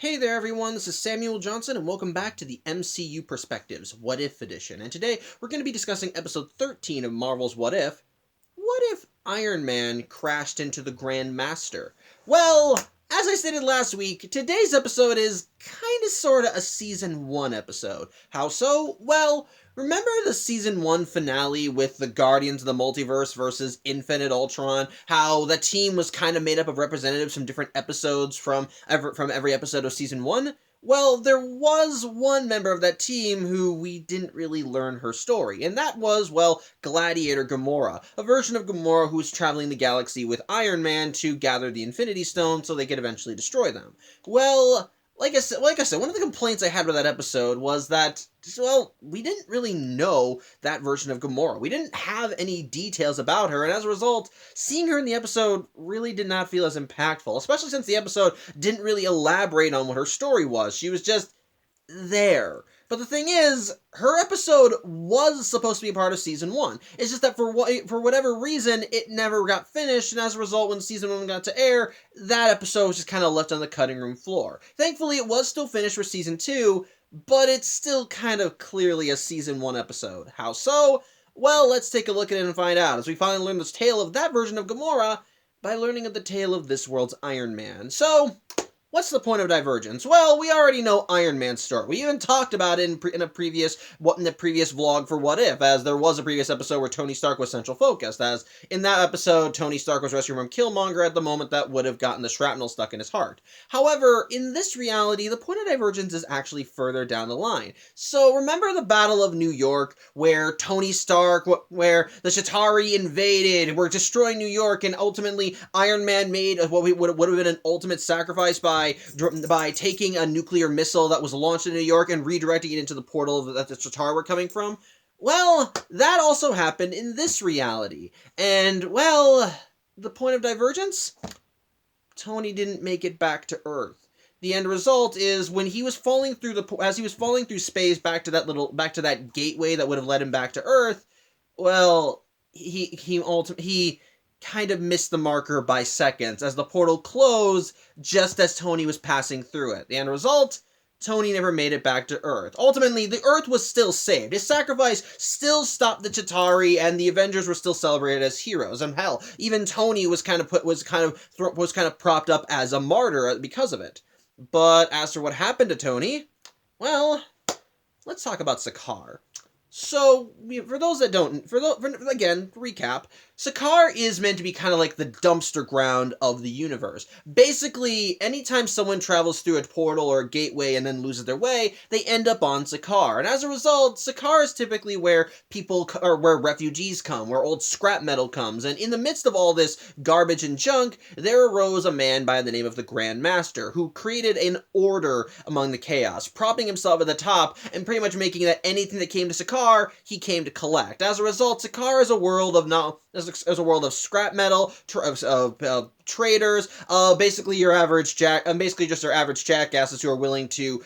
Hey there everyone, this is Samuel Johnson and welcome back to the MCU Perspectives What If Edition. And today we're going to be discussing episode 13 of Marvel's What If. What if Iron Man crashed into the Grandmaster? Well, as I stated last week, today's episode is kinda sorta a season 1 episode. How so? Well, remember the season 1 finale with the Guardians of the Multiverse versus Infinite Ultron? How the team was kind of made up of representatives from different episodes from every episode of season 1? Well, there was one member of that team who we didn't really learn her story, and that was, well, Gladiator Gamora, a version of Gamora who was traveling the galaxy with Iron Man to gather the Infinity Stones so they could eventually destroy them. Well, like I said, one of the complaints I had with that episode was that, well, we didn't really know that version of Gamora. We didn't have any details about her, and as a result, seeing her in the episode really did not feel as impactful, especially since the episode didn't really elaborate on what her story was. She was just there. But the thing is, her episode was supposed to be a part of season 1. It's just that for whatever reason, it never got finished, and as a result, when season 1 got to air, that episode was just kind of left on the cutting room floor. Thankfully, it was still finished for season 2, but it's still kind of clearly a season 1 episode. How so? Well, let's take a look at it and find out, as we finally learn the tale of that version of Gamora by learning of the tale of this world's Iron Man. So, what's the point of Divergence? Well, we already know Iron Man's story. We even talked about it in the previous vlog for What If, as there was a previous episode where Tony Stark was central focused, as in that episode, Tony Stark was rescued from Killmonger at the moment that would have gotten the shrapnel stuck in his heart. However, in this reality, the point of Divergence is actually further down the line. So remember the Battle of New York, where Tony Stark, where the Chitauri invaded, were destroying New York, and ultimately Iron Man made what would have been an ultimate sacrifice by taking a nuclear missile that was launched in New York and redirecting it into the portal that the Chitauri were coming from? Well, that also happened in this reality. And, well, the point of Divergence? Tony didn't make it back to Earth. The end result is when he was falling through as he was falling through space back to that gateway that would have led him back to Earth, well, he kind of missed the marker by seconds as the portal closed just as Tony was passing through it. The end result? Tony never made it back to Earth. Ultimately, the Earth was still saved. His sacrifice still stopped the Chitauri, and the Avengers were still celebrated as heroes. And hell, even Tony was kind of propped up as a martyr because of it. But as for what happened to Tony, well, let's talk about Sakaar. So, for those that don't, again, recap, Sakaar is meant to be kind of like the dumpster ground of the universe. Basically, anytime someone travels through a portal or a gateway and then loses their way, they end up on Sakaar. And as a result, Sakaar is typically where where refugees come, where old scrap metal comes. And in the midst of all this garbage and junk, there arose a man by the name of the Grandmaster, who created an order among the chaos, propping himself at the top and pretty much making that anything that came to Sakaar, he came to collect. As a result, Sakaar is a world of scrap metal, traders, basically your average basically just your average jackasses who are willing to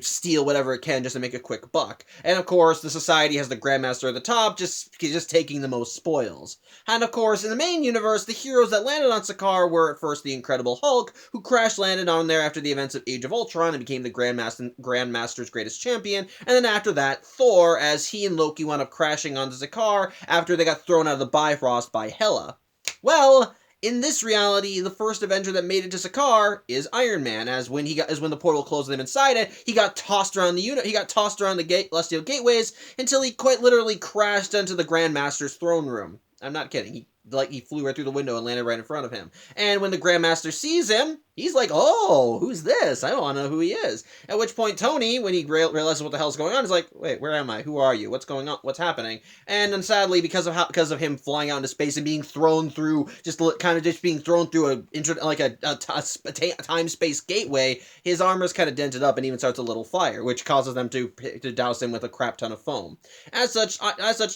steal whatever it can just to make a quick buck. And of course, the society has the Grandmaster at the top, just taking the most spoils. And of course, in the main universe, the heroes that landed on Sakaar were at first the Incredible Hulk, who crash landed on there after the events of Age of Ultron and became the Grandmaster's greatest champion. And then after that, Thor, as he and Loki wound up crashing onto Sakaar after they got thrown out of the Bifrost by Hela. Well, in this reality, the first Avenger that made it to Sakaar is Iron Man, as when the portal closed them inside it, he got tossed around the celestial gateways until he quite literally crashed into the Grandmaster's throne room. I'm not kidding. He flew right through the window and landed right in front of him. And when the Grandmaster sees him, he's like, "Oh, who's this? I want to know who he is." At which point, Tony, when he realizes what the hell's going on, is like, "Wait, where am I? Who are you? What's going on? What's happening?" And then sadly, because of him flying out into space and being thrown through, being thrown through a time-space gateway, his armor's kind of dented up and even starts a little fire, which causes them to douse him with a crap ton of foam. As such,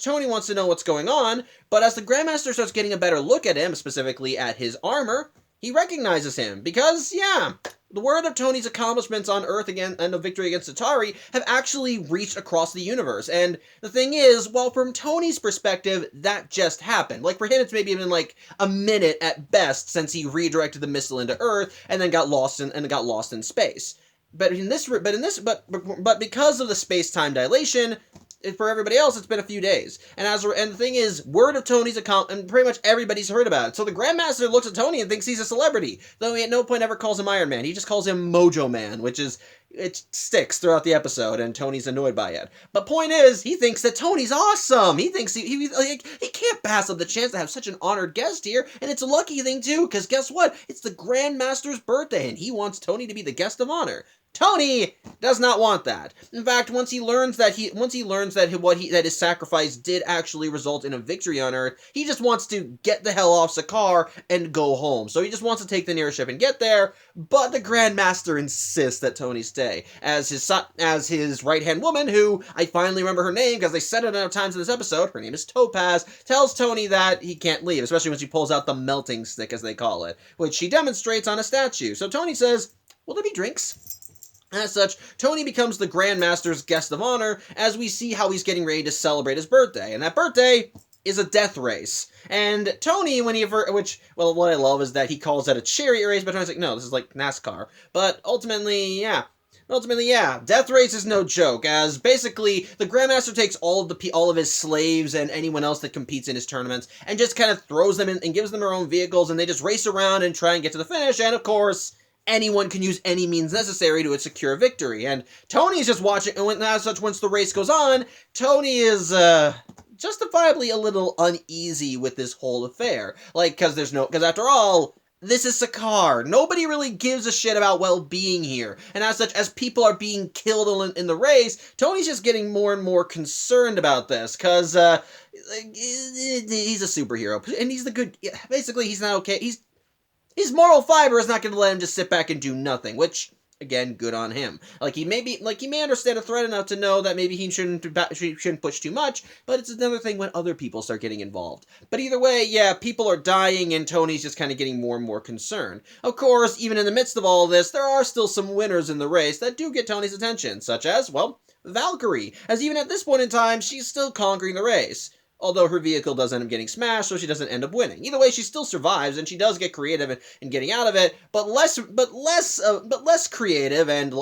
Tony wants to know what's going on, but as the Grandmaster starts getting a better look at him, specifically at his armor, he recognizes him because, yeah, the word of Tony's accomplishments on Earth again and the victory against Atari have actually reached across the universe. And the thing is, well, from Tony's perspective, that just happened. Like, for him, it's maybe been like a minute at best since he redirected the missile into Earth and then got lost in space. But because of the space-time dilation, for everybody else, it's been a few days. And the thing is, word of Tony's account, and pretty much everybody's heard about it. So the Grandmaster looks at Tony and thinks he's a celebrity, though he at no point ever calls him Iron Man. He just calls him Mojo Man, it sticks throughout the episode, and Tony's annoyed by it. But point is, he thinks that Tony's awesome. He thinks he can't pass up the chance to have such an honored guest here, and it's a lucky thing too, because guess what? It's the Grandmaster's birthday, and he wants Tony to be the guest of honor. Tony does not want that. In fact, once he learns that his sacrifice did actually result in a victory on Earth, he just wants to get the hell off Sakaar and go home. So he just wants to take the nearest ship and get there. But the Grandmaster insists that Tony stay, as his right-hand woman, who I finally remember her name because they said it enough times in this episode. Her name is Topaz. Tells Tony that he can't leave, especially when she pulls out the melting stick, as they call it, which she demonstrates on a statue. So Tony says, "Will there be drinks?" As such, Tony becomes the Grandmaster's guest of honor as we see how he's getting ready to celebrate his birthday. And that birthday is a death race. And Tony, what I love is that he calls that a chariot race, but Tony's like, no, this is like NASCAR. But ultimately, yeah, death race is no joke, as basically the Grandmaster takes all of his slaves and anyone else that competes in his tournaments and just kind of throws them in and gives them their own vehicles, and they just race around and try and get to the finish, and of course, anyone can use any means necessary to secure victory. And Tony's just watching, and as such, once the race goes on, Tony is, justifiably a little uneasy with this whole affair. Because after all, this is Sakaar. Nobody really gives a shit about well-being here. And as such, as people are being killed in the race, Tony's just getting more and more concerned about this, because, he's a superhero. And he's the good, basically, he's not okay. His moral fiber is not going to let him just sit back and do nothing, which, again, good on him. He may understand a threat enough to know that maybe he shouldn't push too much, but it's another thing when other people start getting involved. But either way, yeah, people are dying, and Tony's just kind of getting more and more concerned. Of course, even in the midst of all this, there are still some winners in the race that do get Tony's attention, such as, well, Valkyrie, as even at this point in time, she's still conquering the race. Although her vehicle does end up getting smashed, so she doesn't end up winning. Either way, she still survives, and she does get creative in getting out of it. But less creative and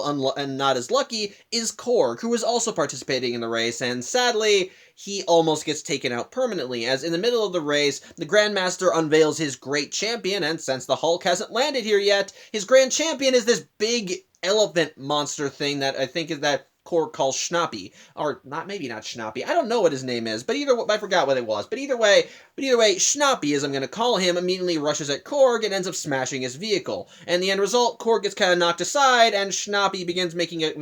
not as lucky is Korg, who is also participating in the race, and sadly, he almost gets taken out permanently, as in the middle of the race, the Grandmaster unveils his great champion, and since the Hulk hasn't landed here yet, his grand champion is this big elephant monster thing that I think is that Korg calls Schnappy, or maybe not Schnappy. I don't know what his name is, but I forgot what it was. But either way, Schnappy, as I'm going to call him, immediately rushes at Korg and ends up smashing his vehicle. And the end result, Korg gets kind of knocked aside, and Schnappy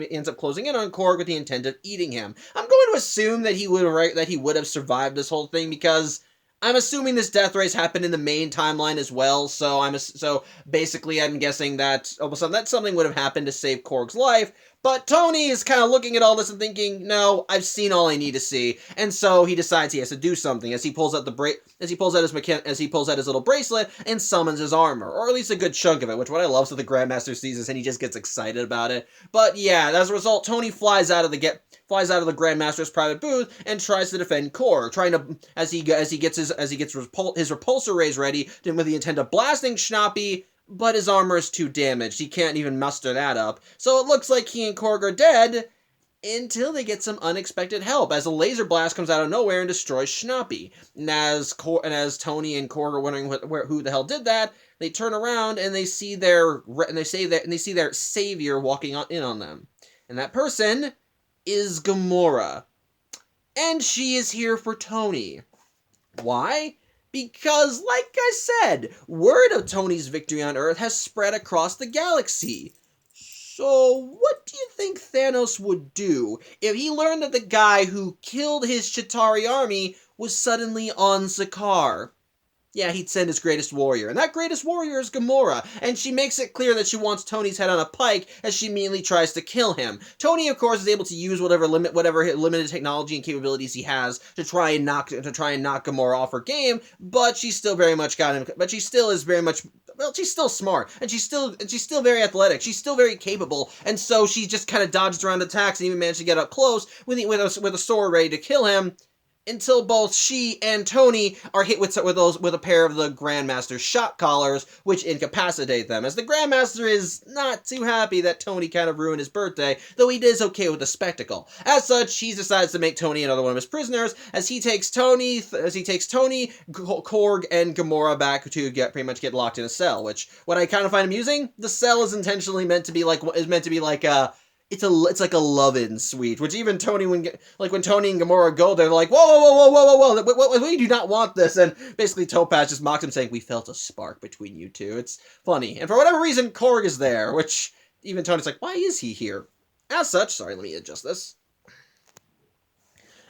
ends up closing in on Korg with the intent of eating him. I'm going to assume that he would have survived this whole thing, because I'm assuming this death race happened in the main timeline as well, so basically I'm guessing that something would have happened to save Korg's life. But Tony is kind of looking at all this and thinking, no, I've seen all I need to see, and so he decides he has to do something as he pulls out his little bracelet and summons his armor, or at least a good chunk of it. Which what I love is that the Grandmaster sees this and he just gets excited about it. But yeah, as a result, Tony flies out of the Grandmaster's private booth and tries to defend Korg, as he gets his repulsor rays ready with the intent of blasting Schnappy. But his armor is too damaged. He can't even muster that up. So it looks like he and Korg are dead until they get some unexpected help, as a laser blast comes out of nowhere and destroys Schnappy. And as Tony and Korg are wondering who the hell did that, they turn around and they see their savior walking in on them. And that person is Gamora. And she is here for Tony. Why? Because, like I said, word of Tony's victory on Earth has spread across the galaxy. So, what do you think Thanos would do if he learned that the guy who killed his Chitauri army was suddenly on Sakaar? Yeah, he'd send his greatest warrior, and that greatest warrior is Gamora, and she makes it clear that she wants Tony's head on a pike as she immediately tries to kill him. Tony, of course, is able to use whatever limited technology and capabilities he has to try and knock Gamora off her game, but she still is very much well, she's still smart, and she's still very athletic. She's still very capable, and so she just kind of dodged around attacks and even managed to get up close with a sword ready to kill him. Until both she and Tony are hit with a pair of the Grandmaster's shot collars, which incapacitate them. As the Grandmaster is not too happy that Tony kind of ruined his birthday, though he is okay with the spectacle. As such, he decides to make Tony another one of his prisoners. As he takes Tony, Korg, and Gamora back to get locked in a cell. Which, what I kind of find amusing, the cell is intentionally meant to be like it's like a love-in suite, which even Tony, when Tony and Gamora go there, they're like, whoa, we do not want this, and basically Topaz just mocks him, saying, we felt a spark between you two. It's funny, and for whatever reason, Korg is there, which even Tony's like, why is he here? As such, sorry, let me adjust this.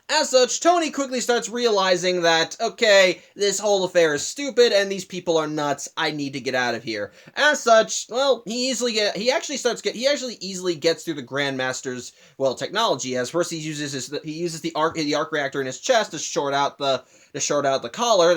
As such, Tony quickly starts realizing that, okay, this whole affair is stupid and these people are nuts. I need to get out of here. As such, well, he actually easily gets through the Grandmaster's, well, technology. As first he uses the arc reactor in his chest to short out the collar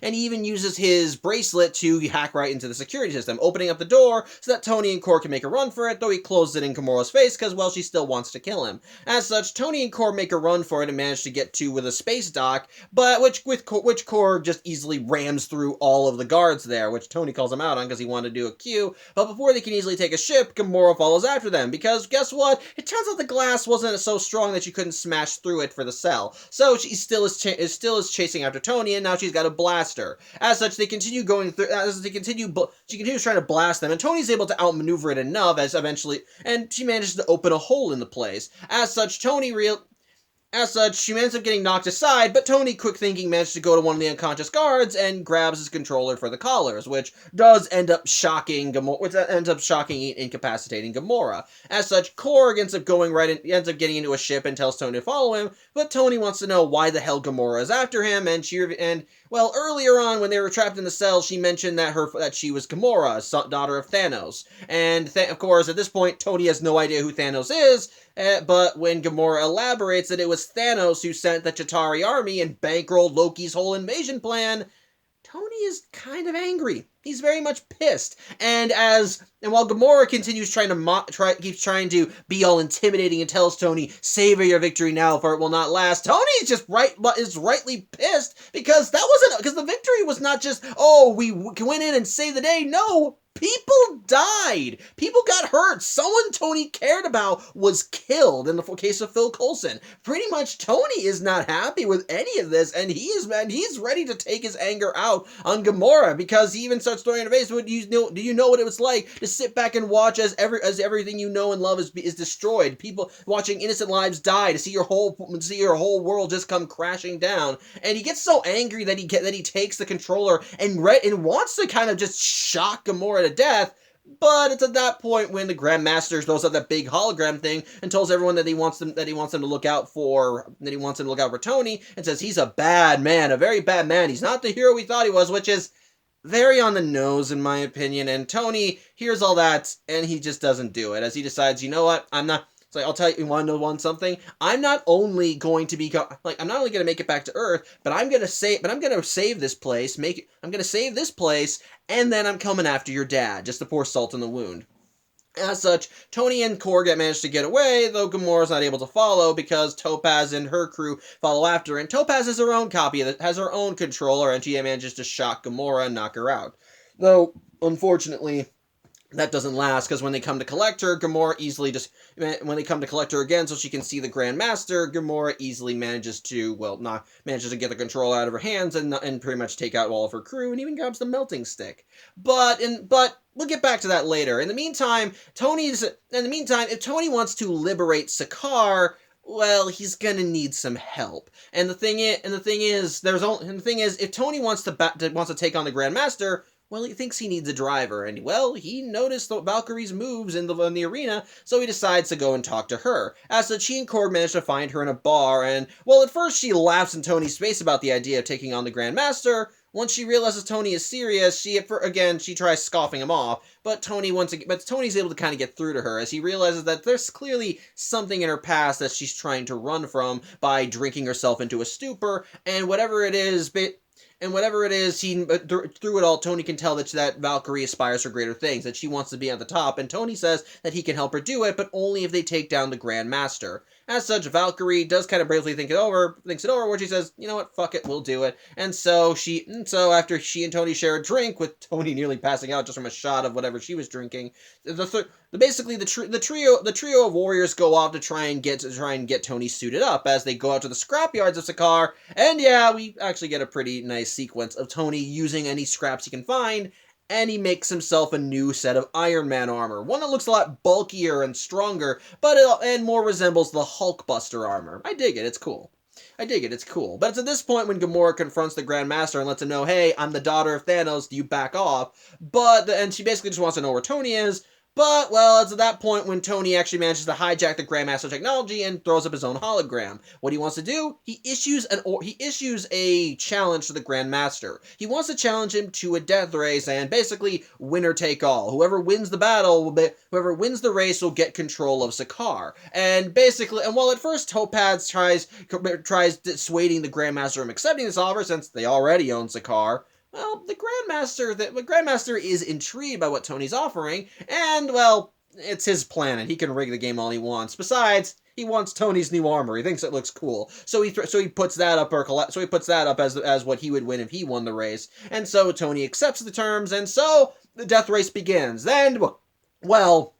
and he even uses his bracelet to hack right into the security system, opening up the door so that Tony and Korg can make a run for it, though he closed it in Gamora's face because, well, she still wants to kill him. As such, Tony and Korg make a run for it and manage to get to with a space dock, but which Korg just easily rams through all of the guards there, which Tony calls him out on because he wanted to do a Q, but before they can easily take a ship, Gamora follows after them, because guess what? It turns out the glass wasn't so strong that you couldn't smash through it for the cell, so she still is chasing after Tony, and now she's got a blaster. As such, she continues trying to blast them, and Tony's able to outmaneuver it enough and she manages to open a hole in the place. As such, she ends up getting knocked aside, but Tony, quick thinking, managed to go to one of the unconscious guards and grabs his controller for the collars, which does end up shocking and incapacitating Gamora. As such, Korg ends up getting into a ship and tells Tony to follow him, but Tony wants to know why the hell Gamora is after him, well, earlier on, when they were trapped in the cell, she mentioned that she was Gamora, daughter of Thanos. And, of course, at this point, Tony has no idea who Thanos is, but when Gamora elaborates that it was Thanos who sent the Chitauri army and bankrolled Loki's whole invasion plan, Tony is kind of angry. He's very much pissed. And while Gamora continues keeps trying to be all intimidating and tells Tony, savor your victory now for it will not last, Tony is rightly pissed because the victory was not just, oh, we went in and saved the day. No, people died. People got hurt. Someone Tony cared about was killed in the case of Phil Coulson. Pretty much Tony is not happy with any of this, and he's ready to take his anger out on Gamora, because he even starts throwing in her face, do you know what it was like to sit back and watch as everything you know and love is destroyed, people watching innocent lives die, to see your whole world just come crashing down. And he gets so angry that he takes the controller and wants to kind of just shock Gamora to death. But it's at that point when the Grandmaster throws out that big hologram thing and tells everyone that he wants them to look out for Tony, and says he's a bad man, a very bad man. He's not the hero we thought he was, which is very on the nose in my opinion. And Tony hears all that and he just doesn't do it, as he decides, you know what, I'm not. It's like, I'll tell you, want to know something? I'm not only going to make it back to Earth, but I'm gonna save this place, and then I'm coming after your dad, just to pour salt in the wound. As such, Tony and Korg managed to get away, though Gamora's not able to follow because Topaz and her crew follow after, and Topaz has her own has her own controller, and she manages to shock Gamora and knock her out. Though, unfortunately, that doesn't last, because when they come to collect her, when they come to collect her again so she can see the Grandmaster, Gamora easily manages to get the control out of her hands and pretty much take out all of her crew, and even grabs the melting stick. But we'll get back to that later. In the meantime, if Tony wants to liberate Sakaar, well, he's gonna need some help. And the thing is, if Tony wants to take on the Grandmaster, well, he thinks he needs a driver, and, well, he noticed Valkyrie's moves in the arena, so he decides to go and talk to her. As such, she and Korg manage to find her in a bar, and, well, at first she laughs in Tony's face about the idea of taking on the Grandmaster. Once she realizes Tony is serious, she tries scoffing him off, but Tony's able to kind of get through to her, as he realizes that there's clearly something in her past that she's trying to run from by drinking herself into a stupor, and whatever it is, And whatever it is, through it all, Tony can tell that Valkyrie aspires for greater things, that she wants to be at the top, and Tony says that he can help her do it, but only if they take down the Grandmaster. As such, Valkyrie does kind of bravely thinks it over, where she says, you know what, fuck it, we'll do it. And so after she and Tony share a drink, with Tony nearly passing out just from a shot of whatever she was drinking, the trio of warriors go off to try and get Tony suited up as they go out to the scrapyards of Sakaar, and yeah, we actually get a pretty nice sequence of Tony using any scraps he can find, and he makes himself a new set of Iron Man armor, one that looks a lot bulkier and stronger, and more resembles the Hulkbuster armor. I dig it, it's cool. But it's at this point when Gamora confronts the Grandmaster and lets him know, hey, I'm the daughter of Thanos, do you back off? And she basically just wants to know where Tony is. But, well, it's at that point when Tony actually manages to hijack the Grandmaster technology and throws up his own hologram. What he wants to do? He issues a challenge to the Grandmaster. He wants to challenge him to a death race and basically winner take all. Whoever wins the race will get control of Sakaar. And while at first Topaz tries dissuading the Grandmaster from accepting this offer since they already own Sakaar, well, the Grandmaster is intrigued by what Tony's offering, and, well, it's his planet. He can rig the game all he wants. Besides, he wants Tony's new armor. He thinks it looks cool. So he puts that up as what he would win if he won the race. And so Tony accepts the terms, and so the death race begins. Then, well,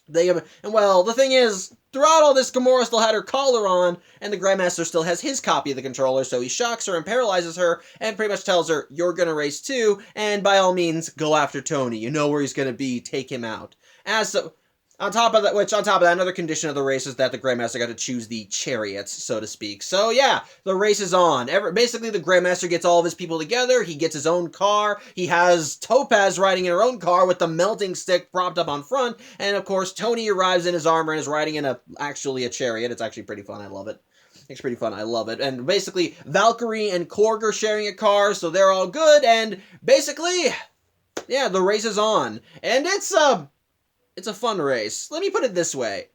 the thing is, throughout all this, Gamora still had her collar on, and the Grandmaster still has his copy of the controller, so he shocks her and paralyzes her, and pretty much tells her, you're gonna race too, and by all means, go after Tony. You know where he's gonna be, take him out. On top of that, another condition of the race is that the Grandmaster got to choose the chariots, so to speak. So yeah, the race is on. Basically, the Grandmaster gets all of his people together. He gets his own car. He has Topaz riding in her own car with the melting stick propped up on front. And of course, Tony arrives in his armor and is riding in actually a chariot. It's actually pretty fun. I love it. It's pretty fun. I love it. And basically, Valkyrie and Korg are sharing a car, so they're all good. And basically, yeah, the race is on. And it's a fun race. Let me put it this way,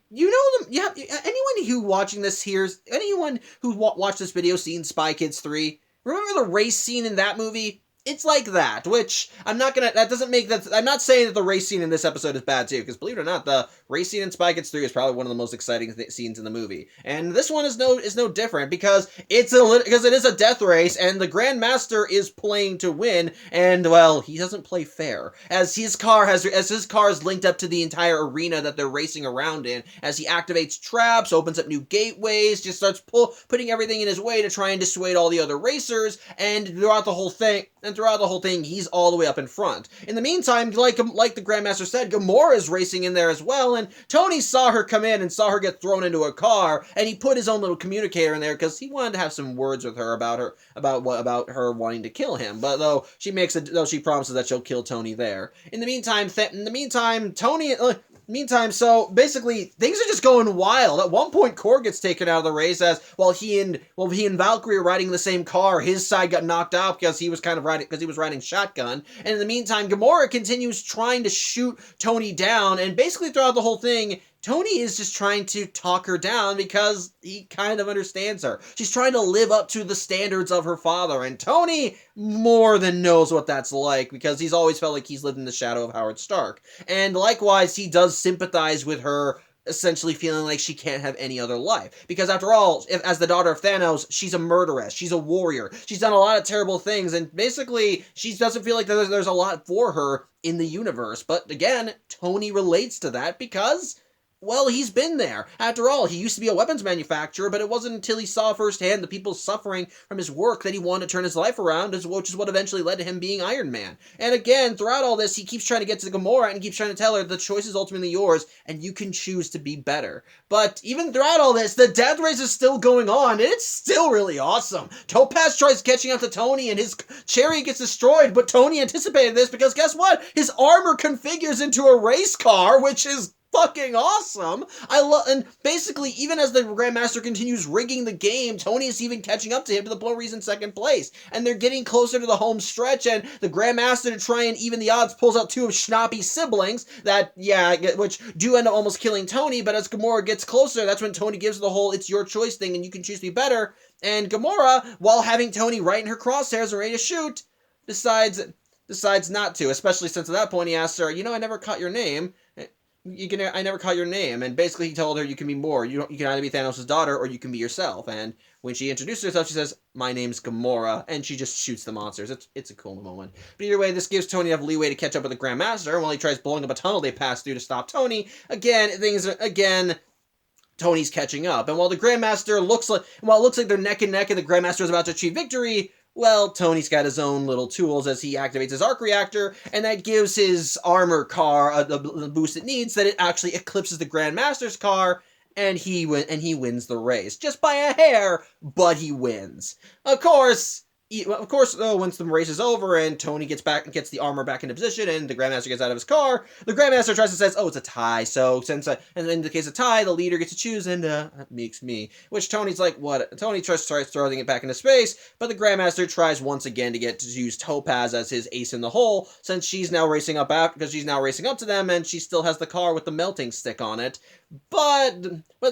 You know them. Yeah, anyone who watching this anyone who watched this video seen Spy Kids 3? Remember the race scene in that movie? It's like that, which I'm not saying that the race scene in this episode is bad too, because believe it or not, the race scene in Spy Kids 3 is probably one of the most exciting scenes in the movie. And this one is no different, because it is a death race, and the Grandmaster is playing to win, and well, he doesn't play fair, as his car is linked up to the entire arena that they're racing around in, as he activates traps, opens up new gateways, just starts putting everything in his way to try and dissuade all the other racers, and throughout the whole thing, he's all the way up in front. In the meantime, like the Grandmaster said, Gamora is racing in there as well, and Tony saw her come in and saw her get thrown into a car, and he put his own little communicator in there because he wanted to have some words with her about her wanting to kill him. But though she promises that she'll kill Tony there. In the meantime, so basically things are just going wild. At one point, Korg gets taken out of the race while he and Valkyrie are riding in the same car. His side got knocked out because he was riding shotgun. And in the meantime, Gamora continues trying to shoot Tony down, and basically throughout the whole thing, Tony is just trying to talk her down because he kind of understands her. She's trying to live up to the standards of her father, and Tony more than knows what that's like because he's always felt like he's lived in the shadow of Howard Stark. And likewise, he does sympathize with her essentially feeling like she can't have any other life. Because after all, as the daughter of Thanos, she's a murderess. She's a warrior. She's done a lot of terrible things, and basically, she doesn't feel like there's a lot for her in the universe. But again, Tony relates to that because, well, he's been there. After all, he used to be a weapons manufacturer, but it wasn't until he saw firsthand the people suffering from his work that he wanted to turn his life around, which is what eventually led to him being Iron Man. And again, throughout all this, he keeps trying to get to Gamora and keeps trying to tell her the choice is ultimately yours, and you can choose to be better. But even throughout all this, the death race is still going on, and it's still really awesome. Topaz tries catching up to Tony, and his chariot gets destroyed, but Tony anticipated this because guess what? His armor configures into a race car, which is fucking awesome. I love, and basically, even as the Grandmaster continues rigging the game, Tony is even catching up to him to the point where he's in second place. And they're getting closer to the home stretch, and the Grandmaster, to try and even the odds, pulls out two of Schnappy's siblings that, which do end up almost killing Tony, but as Gamora gets closer, that's when Tony gives the whole "it's your choice" thing, and you can choose to be better. And Gamora, while having Tony right in her crosshairs and ready to shoot, decides not to, especially since at that point he asks her, I never caught your name. I never caught your name. And basically he told her you can be more. You can either be Thanos' daughter or you can be yourself. And when she introduces herself, she says, "My name's Gamora," and she just shoots the monsters. It's a cool moment. But either way, this gives Tony enough leeway to catch up with the Grandmaster. While he tries blowing up a tunnel they pass through to stop Tony, Tony's catching up. And while it looks like they're neck and neck and the Grandmaster is about to achieve victory, well, Tony's got his own little tools as he activates his arc reactor, and that gives his armor car the boost it needs, that it actually eclipses the Grandmaster's car, and he wins the race. Just by a hair, but he wins. Of course, once the race is over and Tony gets the armor back into position and the Grandmaster gets out of his car, the Grandmaster tries to say, "Oh, it's a tie." So and in the case of tie, the leader gets to choose, and that makes me. Which Tony's like, "What?" Tony tries throwing it back into space, but the Grandmaster tries once again to use Topaz as his ace in the hole, since she's now racing up to them, and she still has the car with the melting stick on it. But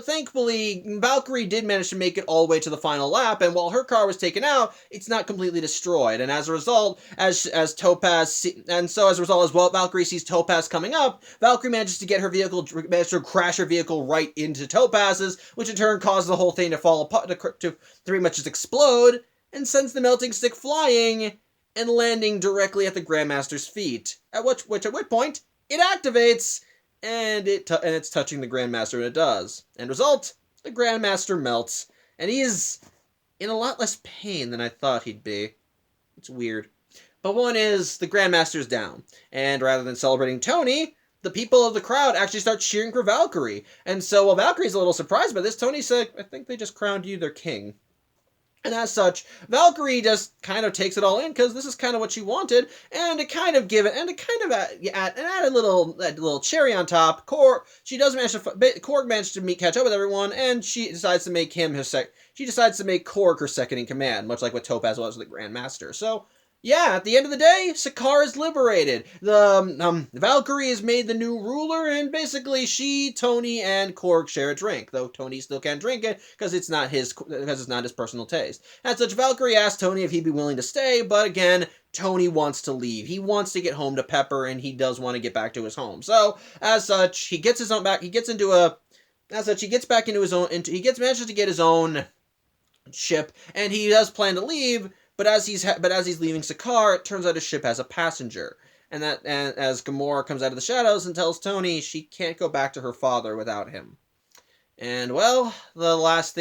thankfully, Valkyrie did manage to make it all the way to the final lap, and while her car was taken out, it's not completely destroyed. And as a result, as Valkyrie sees Topaz coming up, Valkyrie manages to crash her vehicle right into Topaz's, which in turn causes the whole thing to fall apart, to pretty much just explode, and sends the melting stick flying and landing directly at the Grandmaster's feet. At which point it activates. And it's touching the Grandmaster, and it does. And result, the Grandmaster melts, and he is in a lot less pain than I thought he'd be. It's weird. But one is, the Grandmaster's down, and rather than celebrating Tony, the people of the crowd actually start cheering for Valkyrie. And so while Valkyrie's a little surprised by this, Tony said, "I think they just crowned you their king." And as such, Valkyrie just kind of takes it all in, because this is kind of what she wanted, and to kind of add a little cherry on top, Korg managed to catch up with everyone, and she decides to make Korg her second in command, much like what Topaz was with the Grandmaster. So, yeah, at the end of the day, Sakaar is liberated. Valkyrie is made the new ruler, and basically she, Tony, and Korg share a drink, though Tony still can't drink it because it's not his personal taste. As such, Valkyrie asks Tony if he'd be willing to stay, but again, Tony wants to leave. He wants to get home to Pepper, and he does want to get back to his home. So, as such, he manages to get his own ship, and he does plan to leave. But as he's leaving Sakaar, it turns out his ship has a passenger, and as Gamora comes out of the shadows and tells Tony she can't go back to her father without him. And well, the last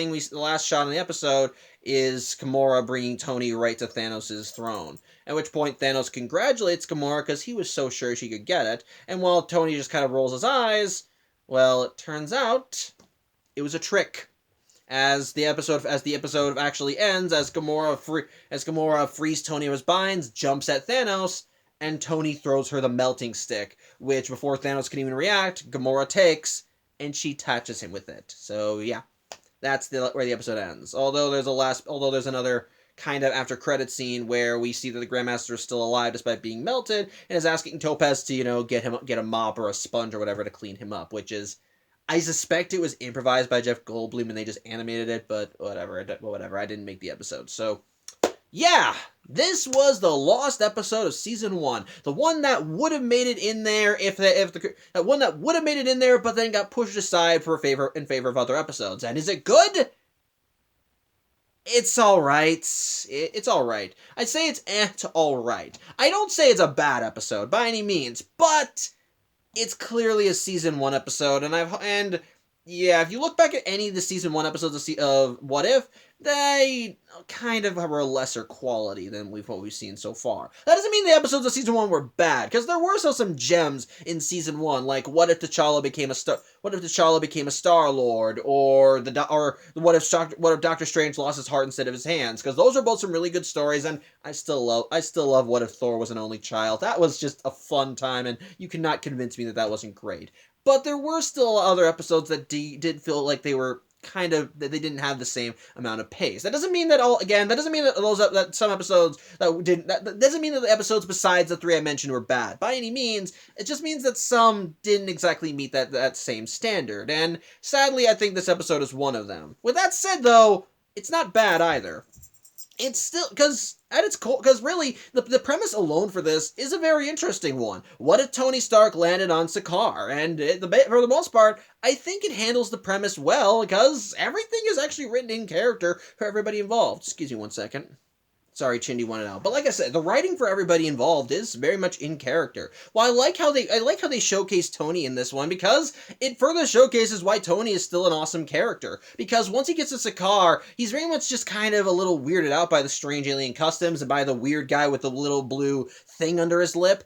shot in the episode is Gamora bringing Tony right to Thanos' throne. At which point Thanos congratulates Gamora because he was so sure she could get it. And while Tony just kind of rolls his eyes, well, it turns out it was a trick. As the episode actually ends, as Gamora frees Tony of his binds, jumps at Thanos, and Tony throws her the melting stick, which before Thanos can even react, Gamora takes, and she touches him with it. So yeah, that's where the episode ends. Although there's another kind of after credit scene where we see that the Grandmaster is still alive despite being melted, and is asking Topaz to get a mop or a sponge or whatever to clean him up, which is. I suspect it was improvised by Jeff Goldblum and they just animated it, but whatever. I didn't make the episode. So, yeah, this was the lost episode of season 1, the one that would have made it in there but then got pushed aside in favor of other episodes. And is it good? It's all right. It's all right. I'd say it's all right. I don't say it's a bad episode by any means, but it's clearly a season 1 episode, and if you look back at any of the season 1 episodes of What If, they kind of are a lesser quality than what we've seen so far. That doesn't mean the episodes of season 1 were bad, because there were still some gems in season 1, like what if T'Challa became a Star-Lord, or what if Doctor Strange lost his heart instead of his hands, because those are both some really good stories, and I still love What If Thor was an only child. That was just a fun time, and you cannot convince me that wasn't great. but there were still other episodes that did feel like they were that they didn't have the same amount of pace. That doesn't mean that that doesn't mean that that some episodes that doesn't mean that the episodes besides the three I mentioned were bad by any means. It just means that some didn't exactly meet that same standard, and sadly I think this episode is one of them. With that said though, it's not bad either. It's still, because at its core, because really, the premise alone for this is a very interesting one. What if Tony Stark landed on Sakaar? And for the most part, I think it handles the premise well, because everything is actually written in character for everybody involved. Excuse me one second. Sorry, Chindy wanted out. But like I said, the writing for everybody involved is very much in character. Well, I like how they showcase Tony in this one, because it further showcases why Tony is still an awesome character. Because once he gets to Sakaar, he's very much just kind of a little weirded out by the strange alien customs and by the weird guy with the little blue thing under his lip.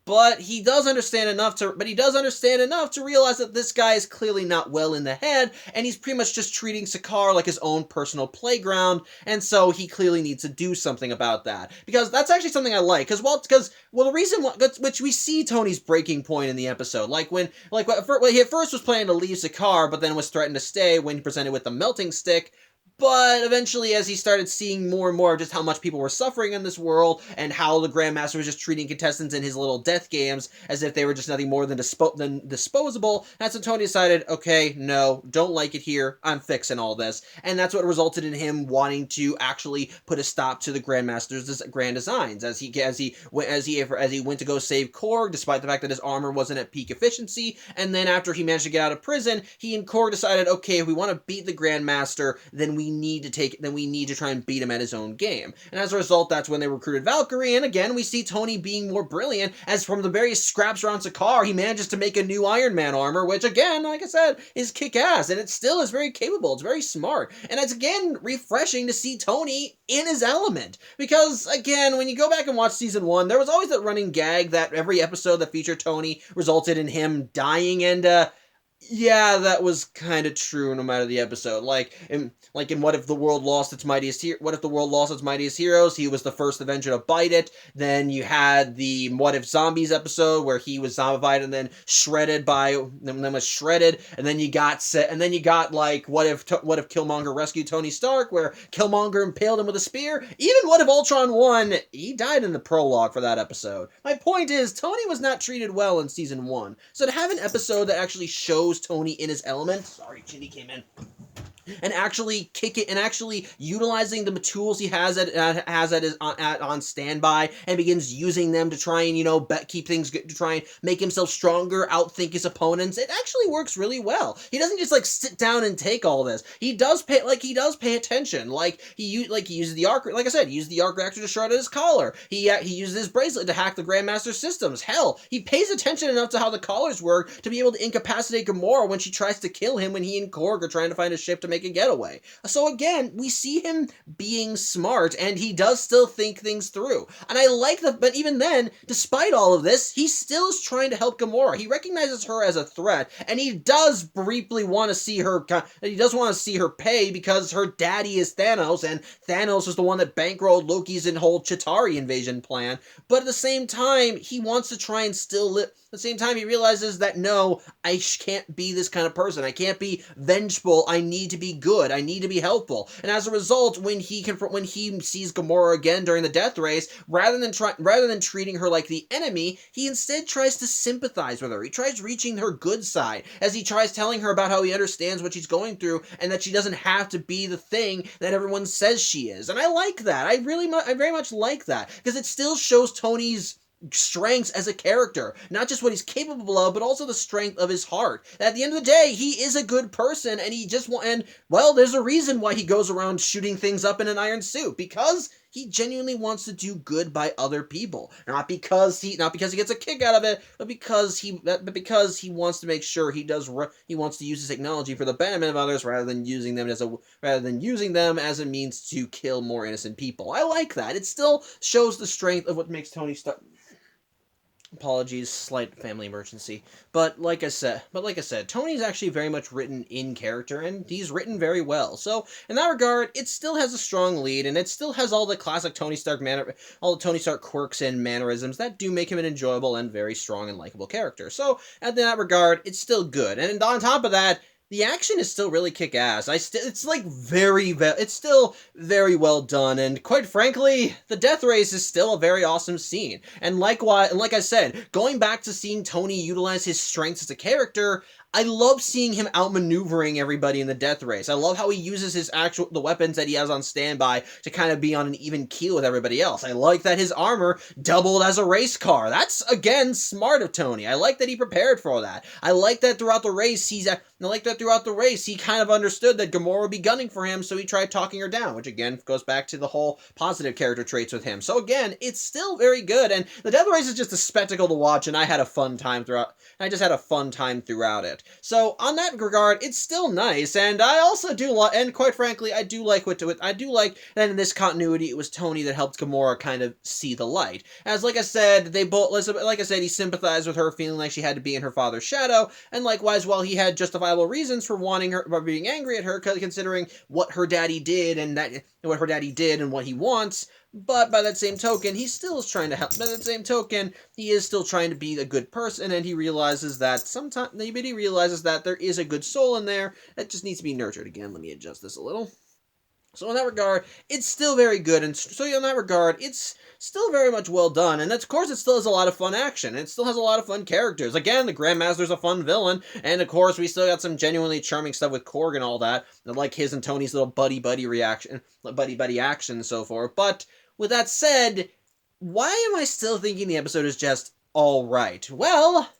But he does understand enough to realize that this guy is clearly not well in the head, and he's pretty much just treating Sakaar like his own personal playground, and so he clearly needs to do something about that. Because that's actually something I like, the reason which we see Tony's breaking point in the episode, when he at first was planning to leave Sakaar, but then was threatened to stay when presented with the melting stick. But eventually, as he started seeing more and more of just how much people were suffering in this world, and how the Grandmaster was just treating contestants in his little death games as if they were just nothing more than disposable, that's when Tony decided, okay, no, don't like it here, I'm fixing all this. And that's what resulted in him wanting to actually put a stop to the Grandmaster's grand designs, as he went to go save Korg, despite the fact that his armor wasn't at peak efficiency. And then after he managed to get out of prison, he and Korg decided, okay, if we want to beat the Grandmaster, then we need to try and beat him at his own game. And as a result, that's when they recruited Valkyrie, and again, we see Tony being more brilliant, as from the various scraps around Sakaar, he manages to make a new Iron Man armor, which again, like I said, is kick-ass, and it still is very capable, it's very smart, and it's again refreshing to see Tony in his element, because again, when you go back and watch season 1, there was always that running gag that every episode that featured Tony resulted in him dying, and yeah, that was kind of true no matter the episode. In What If the World Lost Its Mightiest Heroes, he was the first Avenger to bite it. Then you had the What If Zombies episode where he was zombified and then was shredded. And then you got What If Killmonger rescued Tony Stark, where Killmonger impaled him with a spear. Even What If Ultron won, he died in the prologue for that episode. My point is, Tony was not treated well in season 1. So to have an episode that actually shows Tony in his element. Sorry, Chinny came in. And actually utilizing the tools he has on standby, and begins using them to try and keep things good, to try and make himself stronger, outthink his opponents. It actually works really well. He doesn't just sit down and take all this. He does pay attention. He uses the arc, like I said, he used the arc reactor to shred at his collar. He uses his bracelet to hack the Grandmaster systems. Hell, he pays attention enough to how the collars work to be able to incapacitate Gamora when she tries to kill him when he and Korg are trying to find a ship to make a getaway. So again, we see him being smart, and he does still think things through. And I like but even then, despite all of this, he still is trying to help Gamora. He recognizes her as a threat, and he does briefly want to see her pay, because her daddy is Thanos, and Thanos is the one that bankrolled Loki's whole Chitauri invasion plan. But at the same time, he wants to try and still live. At the same time, he realizes that, no, I can't be this kind of person. I can't be vengeful. I need to be good. I need to be helpful. And as a result, when he sees Gamora again during the death race, rather than treating her like the enemy, he instead tries to sympathize with her. He tries reaching her good side, as he tries telling her about how he understands what she's going through, and that she doesn't have to be the thing that everyone says she is. And I like that. I very much like that, because it still shows Tony's strengths as a character, not just what he's capable of, but also the strength of his heart. At the end of the day, he is a good person, and there's a reason why he goes around shooting things up in an iron suit, because he genuinely wants to do good by other people, not because he gets a kick out of it, but because he wants to make sure he wants to use his technology for the benefit of others, rather than using them as a means to kill more innocent people. I like that. It still shows the strength of what makes Tony Stark. Apologies, slight family emergency. But like I said, Tony's actually very much written in character, and he's written very well. So in that regard, it still has a strong lead, and it still has all the classic all the Tony Stark quirks and mannerisms that do make him an enjoyable and very strong and likable character. So in that regard, it's still good. And on top of that, the action is still really kick-ass. It's like it's still very well done, and quite frankly, the death race is still a very awesome scene. And likewise, and like I said, going back to seeing Tony utilize his strengths as a character, I love seeing him outmaneuvering everybody in the death race. I love how he uses the weapons that he has on standby to kind of be on an even keel with everybody else. I like that his armor doubled as a race car. That's, again, smart of Tony. I like that he prepared for that. I like that throughout the race, he kind of understood that Gamora would be gunning for him, so he tried talking her down, which again goes back to the whole positive character traits with him. So again, it's still very good, and the death race is just a spectacle to watch, and I had a fun time throughout. I just had a fun time throughout it. So on that regard, it's still nice, and I also do like, and quite frankly, I do like that in this continuity, it was Tony that helped Gamora kind of see the light. As like I said, he sympathized with her, feeling like she had to be in her father's shadow, and likewise, while he had justifiable reasons for being angry at her, considering what her daddy did and what he wants. But by that same token, he still is trying to help. By that same token, he is still trying to be a good person, and he realizes that there is a good soul in there that just needs to be nurtured. Again, let me adjust this a little. So in that regard, it's still very good, and so in that regard, it's still very much well done, and of course it still has a lot of fun action, and it still has a lot of fun characters. Again, the Grandmaster's a fun villain, and of course we still got some genuinely charming stuff with Korg and all that, like his and Tony's little buddy-buddy action and so forth. But with that said, why am I still thinking the episode is just alright? Well,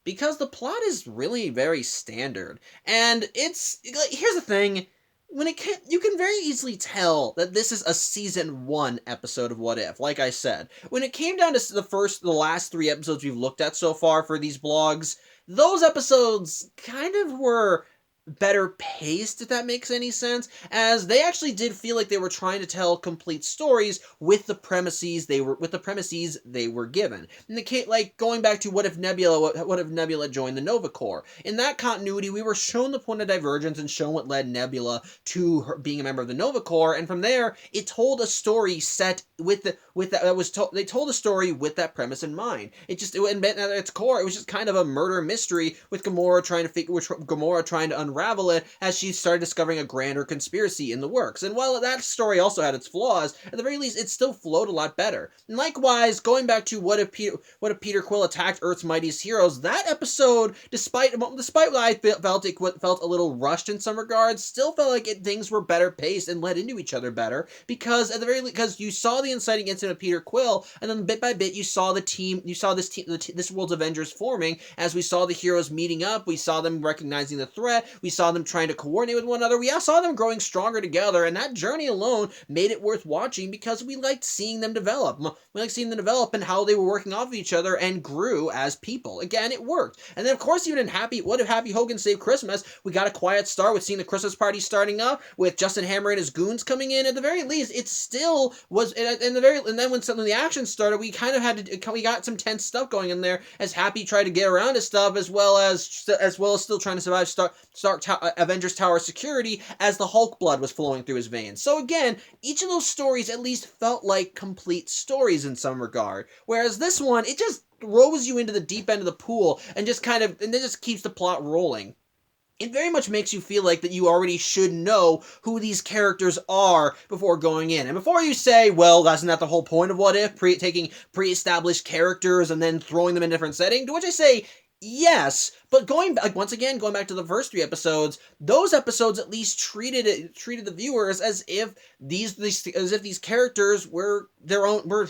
because the plot is really very standard, and here's the thing. You can very easily tell that this is a season 1 episode of What If. Like I said, when it came down to the last 3 episodes we've looked at so far for these blogs, those episodes kind of were better paced, if that makes any sense, as they actually did feel like they were trying to tell complete stories with the premises they were given. In the case, like going back to what if Nebula joined the Nova Corps? In that continuity, we were shown the point of divergence and shown what led Nebula to her being a member of the Nova Corps, and from there, it told a story set they told a story with that premise in mind. At its core, it was just kind of a murder mystery with Gamora trying to unravel it as she started discovering a grander conspiracy in the works. And while that story also had its flaws, at the very least, it still flowed a lot better. And likewise, going back to what if Peter Quill attacked Earth's mightiest heroes, that episode, despite what I felt a little rushed in some regards, still felt like things were better paced and led into each other better, because because you saw the inciting incident of Peter Quill, and then bit by bit you saw this world's Avengers forming, as we saw the heroes meeting up, we saw them recognizing the threat, we saw them trying to coordinate with one another, we saw them growing stronger together, and that journey alone made it worth watching because we liked seeing them develop. We liked seeing them develop and how they were working off of each other and grew as people. Again, it worked. And then of course, even in What If Happy Hogan Saved Christmas, we got a quiet start with seeing the Christmas party starting up, with Justin Hammer and his goons coming in. At the very least, it still was, and then when the action started, we kind of we got some tense stuff going in there as Happy tried to get around his stuff, as well as still trying to survive Avengers Tower security as the Hulk blood was flowing through his veins. So again, each of those stories at least felt like complete stories in some regard, whereas this one, it just throws you into the deep end of the pool and just keeps the plot rolling. It very much makes you feel like that you already should know who these characters are before going in. And before you say, well, isn't that the whole point of What If? Taking pre-established characters and then throwing them in a different setting? To which I say, yes, but going back to the first 3 episodes, those episodes at least treated the viewers as if these characters were their own.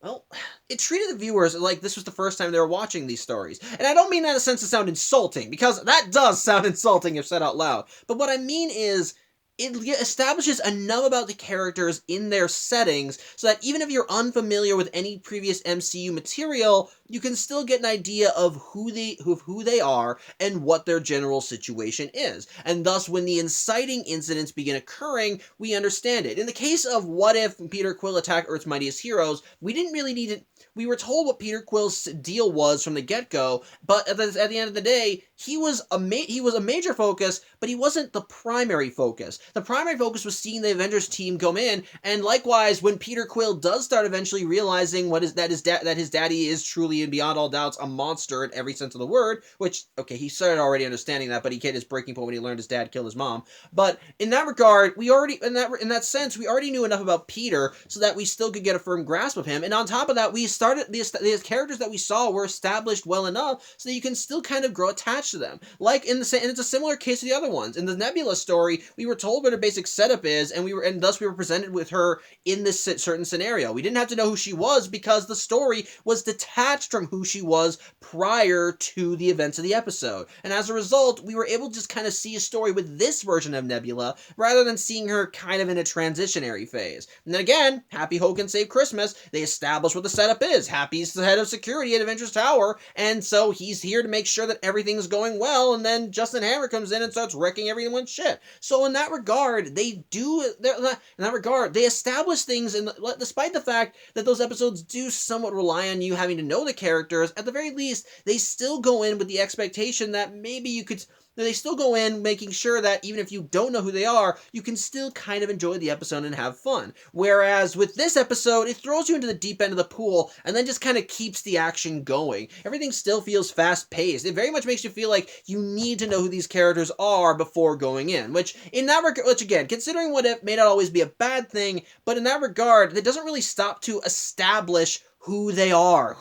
Well, it treated the viewers like this was the first time they were watching these stories. And I don't mean that in a sense to sound insulting, because that does sound insulting if said out loud. But what I mean is, it establishes enough about the characters in their settings so that even if you're unfamiliar with any previous MCU material, you can still get an idea of who they are and what their general situation is. And thus, when the inciting incidents begin occurring, we understand it. In the case of What If Peter Quill attacked Earth's Mightiest Heroes, we didn't really need it. We were told what Peter Quill's deal was from the get-go, but at the end of the day, he was a major focus, but he wasn't the primary focus. The primary focus was seeing the Avengers team come in, and likewise, when Peter Quill does start eventually realizing that his daddy is truly and beyond all doubts a monster in every sense of the word, which, okay, he started already understanding that, but he hit his breaking point when he learned his dad killed his mom. But in that regard, we already, in that sense, we already knew enough about Peter so that we still could get a firm grasp of him. And on top of that, the characters that we saw were established well enough so that you can still kind of grow attached to them. And it's a similar case to the other ones. In the Nebula story, we were told what her basic setup is, and thus we were presented with her in this certain scenario. We didn't have to know who she was because the story was detached from who she was prior to the events of the episode. And as a result, we were able to just kind of see a story with this version of Nebula rather than seeing her kind of in a transitionary phase. And then again, Happy Hogan Save Christmas, they established what the setup is. Happy's the head of security at Avengers Tower, and so he's here to make sure that everything's going well, and then Justin Hammer comes in and starts wrecking everyone's shit. So in that regard, they establish things, and despite the fact that those episodes do somewhat rely on you having to know the characters, at the very least, they still go in with the expectation that maybe you could... They still go in making sure that even if you don't know who they are, you can still kind of enjoy the episode and have fun. Whereas with this episode, it throws you into the deep end of the pool and then just kind of keeps the action going. Everything still feels fast-paced. It very much makes you feel like you need to know who these characters are before going in, which again, considering What If may not always be a bad thing, but in that regard, it doesn't really stop to establish who they are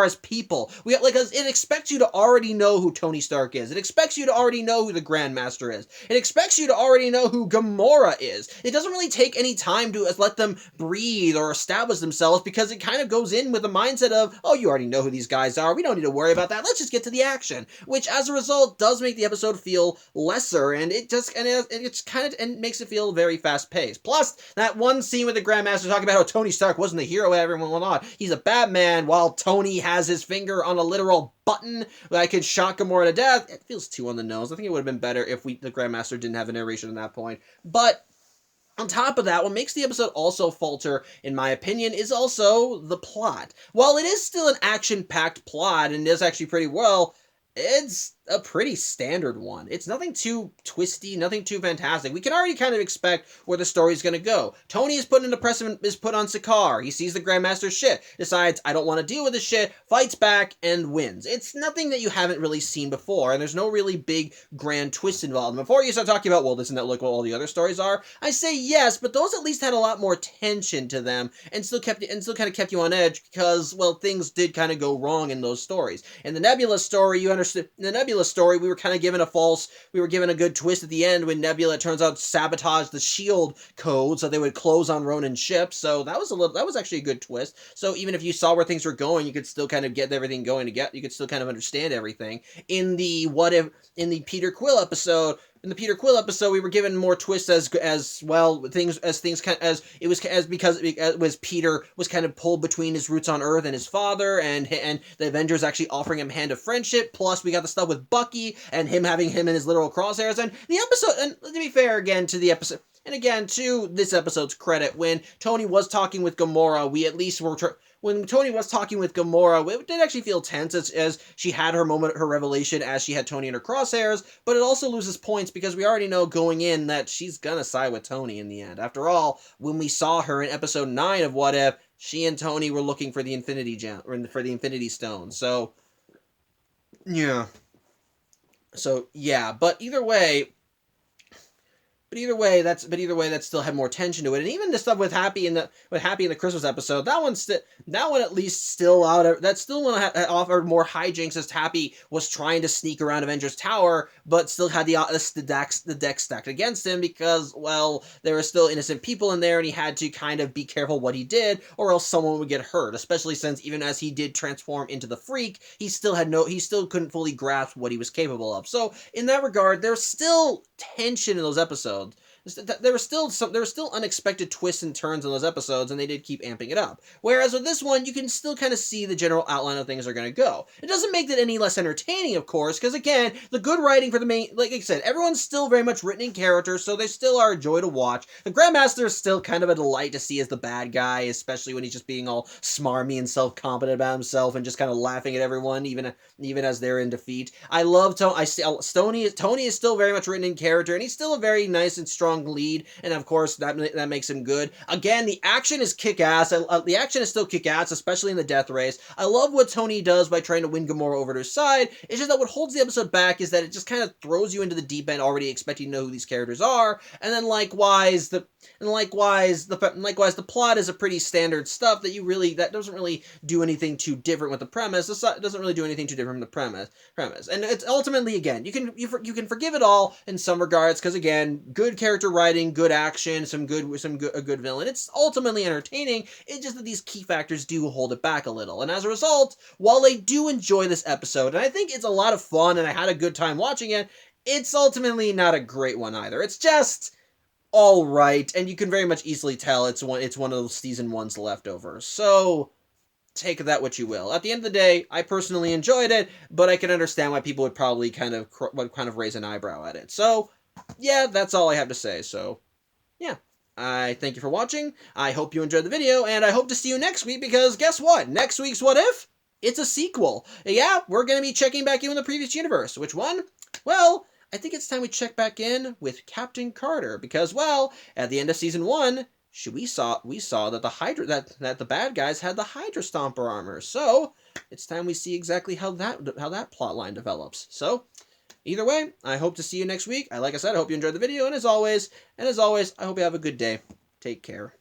as people. It expects you to already know who Tony Stark is. It expects you to already know who the Grandmaster is. It expects you to already know who Gamora is. It doesn't really take any time to let them breathe or establish themselves because it kind of goes in with the mindset of, oh, you already know who these guys are. We don't need to worry about that. Let's just get to the action. Which, as a result, does make the episode feel lesser, and it makes it feel very fast-paced. Plus, that one scene with the Grandmaster talking about how Tony Stark wasn't the hero everyone went on. He's a Batman, while Tony has his finger on a literal button that could shock Gamora to death. It feels too on the nose. I think it would have been better if the Grandmaster didn't have a narration at that point. But on top of that, what makes the episode also falter, in my opinion, is also the plot. While it is still an action-packed plot and does actually pretty well, it's a pretty standard one. It's nothing too twisty, nothing too fantastic. We can already kind of expect where the story's going to go. Tony is put on Sakaar. He sees the Grandmaster's shit, decides, I don't want to deal with this shit, fights back, and wins. It's nothing that you haven't really seen before, and there's no really big, grand twist involved. And before you start talking about, well, isn't that like what all the other stories are? I say yes, but those at least had a lot more tension to them, and still kind of kept you on edge, because, well, things did kind of go wrong in those stories. In the Nebula story, you understood, in the Nebula story, we were given a good twist at the end when Nebula, it turns out, sabotaged the shield code so they would close on Ronan's ship. So that was actually a good twist. So even if you saw where things were going, you could still kind of get everything going you could still kind of understand everything. In the Peter Quill episode, we were given more twists as Peter was kind of pulled between his roots on Earth and his father, and the Avengers actually offering him hand of friendship. Plus, we got the stuff with Bucky and him having him in his literal crosshairs. And the episode, and to be fair, again to the episode. And again, to this episode's credit, when Tony was talking with Gamora, when Tony was talking with Gamora, it did actually feel tense as she had her moment, her revelation, as she had Tony in her crosshairs, but it also loses points because we already know going in that she's gonna side with Tony in the end. After all, when we saw her in episode 9 of What If, she and Tony were looking for the Infinity Gem, or for the Infinity Stone, so, yeah. So, yeah, but either way, that still had more tension to it. And even the stuff with Happy in the Christmas episode, that one at least still offered more hijinks as Happy was trying to sneak around Avengers Tower, but still had the deck stacked against him because, well, there were still innocent people in there, and he had to kind of be careful what he did, or else someone would get hurt. Especially since even as he did transform into the Freak, he still couldn't fully grasp what he was capable of. So in that regard, there's still tension in those episodes. there were still unexpected twists and turns in those episodes, and they did keep amping it up. Whereas with this one, you can still kind of see the general outline of things are going to go. It doesn't make it any less entertaining, of course, because again, the good writing for the main, like I said, everyone's still very much written in character, so they still are a joy to watch. The Grandmaster is still kind of a delight to see as the bad guy, especially when he's just being all smarmy and self-confident about himself and just kind of laughing at everyone, even as they're in defeat. I love Tony. Tony is still very much written in character, and he's still a very nice and strong lead, and of course that makes him good. Again, the action is kick-ass. The action is still kick-ass, especially in the death race. I love what Tony does by trying to win Gamora over to his side. It's just that what holds the episode back is that it just kind of throws you into the deep end already expecting to know who these characters are, and then likewise the plot is a pretty standard stuff that doesn't really do anything too different with the premise. It doesn't really do anything too different from the premise. And it's ultimately, again, you can forgive it all in some regards, because again, good character writing, good action, a good villain. It's ultimately entertaining. It's just that these key factors do hold it back a little. And as a result, while I do enjoy this episode, and I think it's a lot of fun and I had a good time watching it, it's ultimately not a great one either. It's just all right, and you can very much easily tell it's one of those season 1's leftovers. So take that what you will. At the end of the day, I personally enjoyed it, but I can understand why people would probably kind of raise an eyebrow at it. So yeah, that's all I have to say. So yeah, I thank you for watching. I hope you enjoyed the video, and I hope to see you next week, because guess what? Next week's What If? It's a sequel. Yeah, we're going to be checking back in with the previous universe. Which one? Well, I think it's time we check back in with Captain Carter, because, well, at the end of season 1, we saw that the bad guys had the Hydra Stomper armor. So it's time we see exactly how that plot line develops. So either way, I hope to see you next week. Like I said, I hope you enjoyed the video, and as always, I hope you have a good day. Take care.